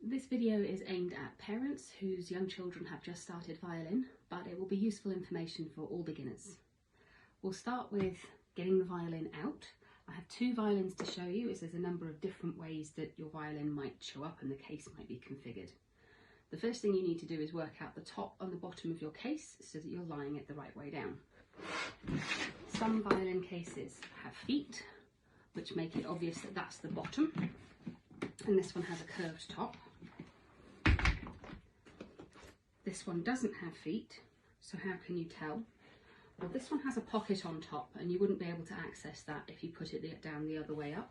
This video is aimed at parents whose young children have just started violin, but it will be useful information for all beginners. We'll start with getting the violin out. I have two violins to show you, as there's a number of different ways that your violin might show up and the case might be configured. The first thing you need to do is work out the top and the bottom of your case so that you're lying it the right way down. Some violin cases have feet, which make it obvious that that's the bottom, and this one has a curved top. This one doesn't have feet, so how can you tell? Well, this one has a pocket on top, and you wouldn't be able to access that if you put it down the other way up.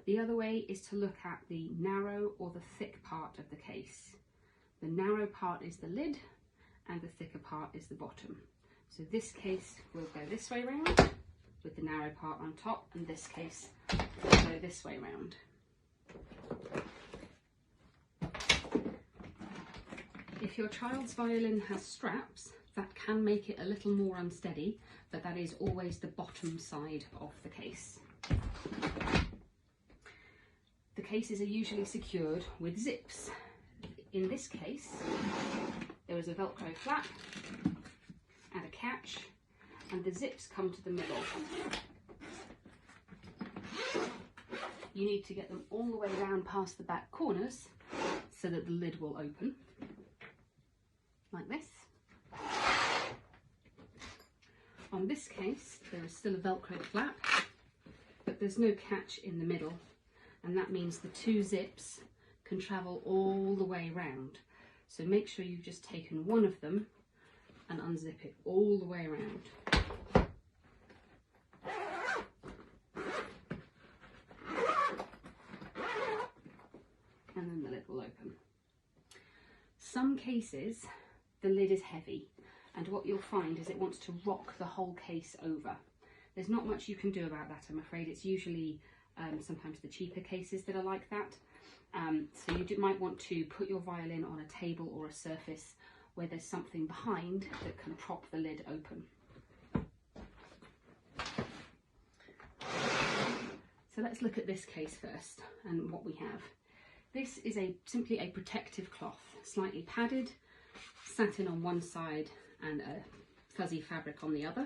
The other way is to look at the narrow or the thick part of the case. The narrow part is the lid, and the thicker part is the bottom. So this case will go this way round, with the narrow part on top, and this case will go this way round. If your child's violin has straps, that can make it a little more unsteady, but that is always the bottom side of the case. The cases are usually secured with zips. In this case, there is a Velcro flap and a catch, and the zips come to the middle. You need to get them all the way down past the back corners so that the lid will open, like this. On this case, there is still a Velcro flap, but there's no catch in the middle, and that means the two zips can travel all the way round. So make sure you've just taken one of them and unzip it all the way around. And then the lid will open. Some cases, the lid is heavy, and what you'll find is it wants to rock the whole case over. There's not much you can do about that, I'm afraid. It's usually sometimes the cheaper cases that are like that. So you might want to put your violin on a table or a surface where there's something behind that can prop the lid open. So let's look at this case first and what we have. This is simply a protective cloth, slightly padded, satin on one side and a fuzzy fabric on the other,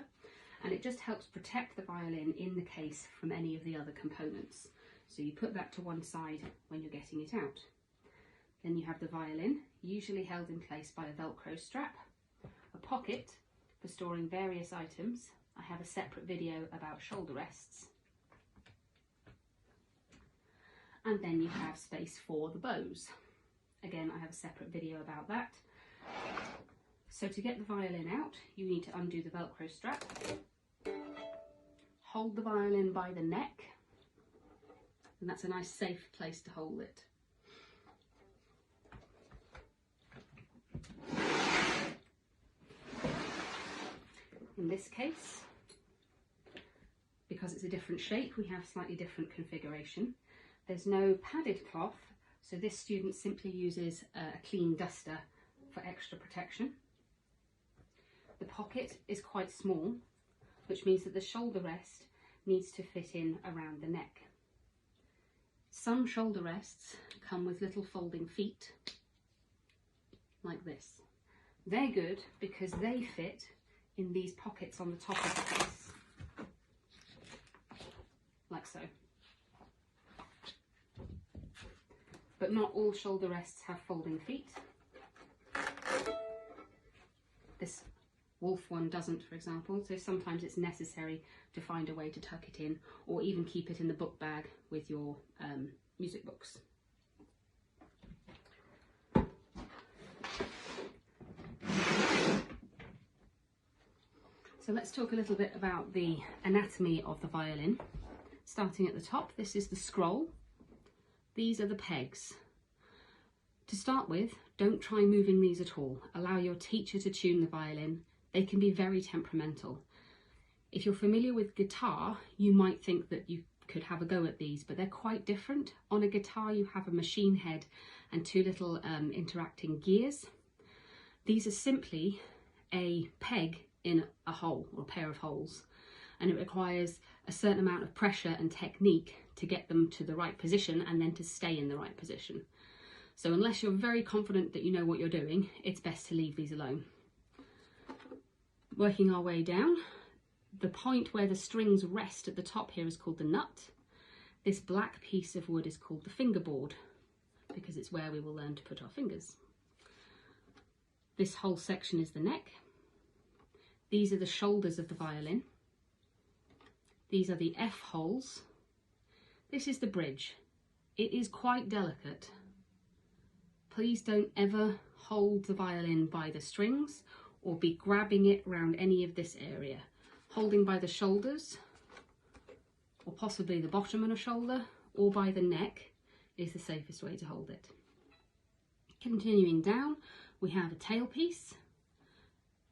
and it just helps protect the violin in the case from any of the other components. So you put that to one side when you're getting it out. Then you have the violin, usually held in place by a Velcro strap, a pocket for storing various items. I have a separate video about shoulder rests. And then you have space for the bows. Again, I have a separate video about that. So to get the violin out, you need to undo the Velcro strap, hold the violin by the neck, and that's a nice safe place to hold it. In this case, because it's a different shape, we have slightly different configuration. There's no padded cloth, so this student simply uses a clean duster for extra protection. The pocket is quite small, which means that the shoulder rest needs to fit in around the neck. Some shoulder rests come with little folding feet, like this. They're good because they fit in these pockets on the top of the case, like so. But not all shoulder rests have folding feet. This Wolf one doesn't, for example, so sometimes it's necessary to find a way to tuck it in or even keep it in the book bag with your music books. So let's talk a little bit about the anatomy of the violin. Starting at the top, this is the scroll. These are the pegs. To start with, don't try moving these at all. Allow your teacher to tune the violin. They can be very temperamental. If you're familiar with guitar, you might think that you could have a go at these, but they're quite different. On a guitar, you have a machine head and two little interacting gears. These are simply a peg in a hole or a pair of holes, and it requires a certain amount of pressure and technique to get them to the right position and then to stay in the right position. So unless you're very confident that you know what you're doing, it's best to leave these alone. Working our way down, the point where the strings rest at the top here is called the nut. This black piece of wood is called the fingerboard, because it's where we will learn to put our fingers. This whole section is the neck. These are the shoulders of the violin. These are the F holes. This is the bridge. It is quite delicate. Please don't ever hold the violin by the strings or be grabbing it around any of this area. Holding by the shoulders, or possibly the bottom of a shoulder, or by the neck is the safest way to hold it. Continuing down, we have a tailpiece,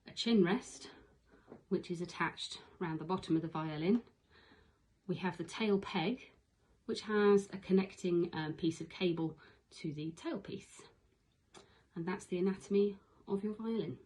a chin rest, which is attached around the bottom of the violin. We have the tail peg, which has a connecting piece of cable to the tailpiece. And that's the anatomy of your violin.